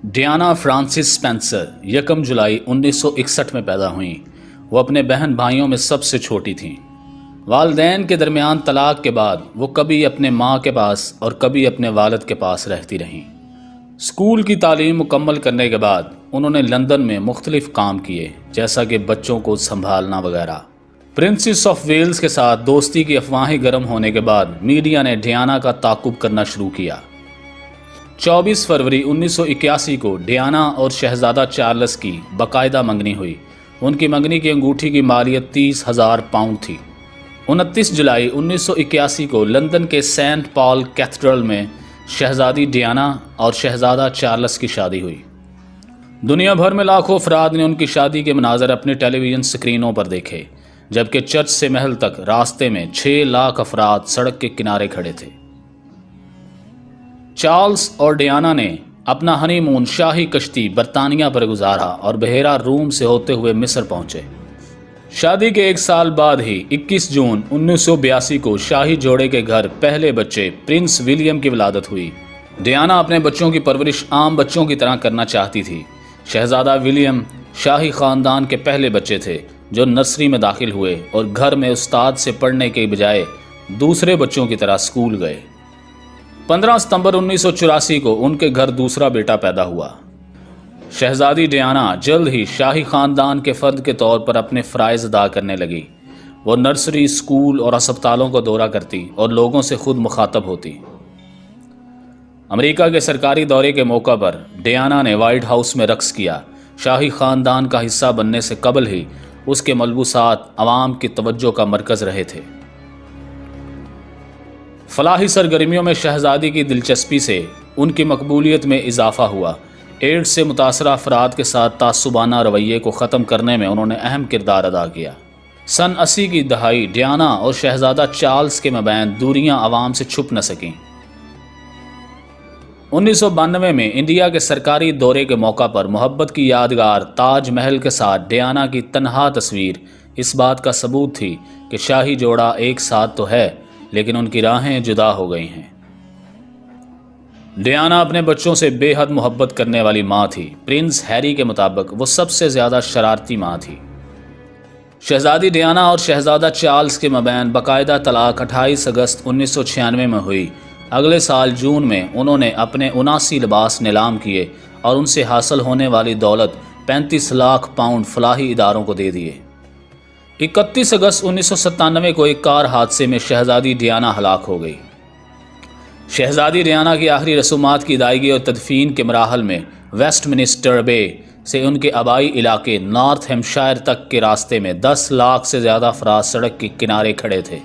Diana Francis Spencer 1 جولائی 1961 میں پیدا ہوئیں۔ وہ اپنے بہن بھائیوں میں سب سے چھوٹی تھیں۔ والدین کے درمیان طلاق کے بعد وہ کبھی اپنے ماں کے پاس اور کبھی اپنے والد کے پاس رہتی رہیں۔ اسکول کی تعلیم مکمل کرنے کے بعد انہوں نے لندن میں مختلف کام کیے، جیسا کہ بچوں کو سنبھالنا وغیرہ۔ پرنسس آف ویلز کے ساتھ دوستی کی افواہیں گرم ہونے کے بعد میڈیا نے ڈیانا کا تعاقب کرنا شروع کیا۔ 24 فروری 1981 کو ڈیانا اور شہزادہ چارلس کی باقاعدہ منگنی ہوئی۔ ان کی منگنی کی انگوٹھی کی مالیت 30,000 پاؤنڈ تھی۔ 29 جولائی 1981 کو لندن کے سینٹ پال کیتھیڈرل میں شہزادی ڈیانا اور شہزادہ چارلس کی شادی ہوئی۔ دنیا بھر میں لاکھوں افراد نے ان کی شادی کے مناظر اپنے ٹیلی ویژن سکرینوں پر دیکھے، جبکہ چرچ سے محل تک راستے میں 6 لاکھ افراد سڑک کے کنارے کھڑے تھے۔ چارلس اور ڈیانا نے اپنا ہنی مون شاہی کشتی برطانیہ پر گزارا اور بحیرہ روم سے ہوتے ہوئے مصر پہنچے۔ شادی کے 1 سال بعد ہی 21 جون 1982 کو شاہی جوڑے کے گھر پہلے بچے پرنس ولیم کی ولادت ہوئی۔ ڈیانا اپنے بچوں کی پرورش عام بچوں کی طرح کرنا چاہتی تھی۔ شہزادہ ولیم شاہی خاندان کے پہلے بچے تھے جو نرسری میں داخل ہوئے اور گھر میں استاد سے پڑھنے کے بجائے دوسرے بچوں کی طرح اسکول گئے۔ 15 ستمبر 1984 کو ان کے گھر دوسرا بیٹا پیدا ہوا۔ شہزادی ڈیانا جلد ہی شاہی خاندان کے فرد کے طور پر اپنے فرائض ادا کرنے لگی۔ وہ نرسری، اسکول اور ہسپتالوں کا دورہ کرتی اور لوگوں سے خود مخاطب ہوتی۔ امریکہ کے سرکاری دورے کے موقع پر ڈیانا نے وائٹ ہاؤس میں رقص کیا۔ شاہی خاندان کا حصہ بننے سے قبل ہی اس کے ملبوسات عوام کی توجہ کا مرکز رہے تھے۔ فلاحی سرگرمیوں میں شہزادی کی دلچسپی سے ان کی مقبولیت میں اضافہ ہوا۔ ایڈز سے متاثرہ افراد کے ساتھ تعصبانہ رویے کو ختم کرنے میں انہوں نے اہم کردار ادا کیا۔ سن 80 کی دہائی ڈیانا اور شہزادہ چارلس کے مابین دوریاں عوام سے چھپ نہ سکیں۔ 1992 میں انڈیا کے سرکاری دورے کے موقع پر محبت کی یادگار تاج محل کے ساتھ ڈیانا کی تنہا تصویر اس بات کا ثبوت تھی کہ شاہی جوڑا ایک ساتھ تو ہے، لیکن ان کی راہیں جدا ہو گئی ہیں۔ ڈیانا اپنے بچوں سے بے حد محبت کرنے والی ماں تھی۔ پرنس ہیری کے مطابق وہ سب سے زیادہ شرارتی ماں تھی۔ شہزادی ڈیانا اور شہزادہ چارلس کے مابین باقاعدہ طلاق 28 اگست 1996 میں ہوئی۔ اگلے سال جون میں انہوں نے اپنے 79 لباس نیلام کیے اور ان سے حاصل ہونے والی دولت 35 لاکھ پاؤنڈ فلاحی اداروں کو دے دیے۔ 31 اگست 1997 کو ایک کار حادثے میں شہزادی ڈیانا ہلاک ہو گئی۔ شہزادی ڈیانا کی آخری رسومات کی ادائیگی اور تدفین کے مراحل میں ویسٹ منسٹر بے سے ان کے آبائی علاقے نارتھ ہیمپشائر تک کے راستے میں 10 لاکھ سے زیادہ افراد سڑک کے کنارے کھڑے تھے۔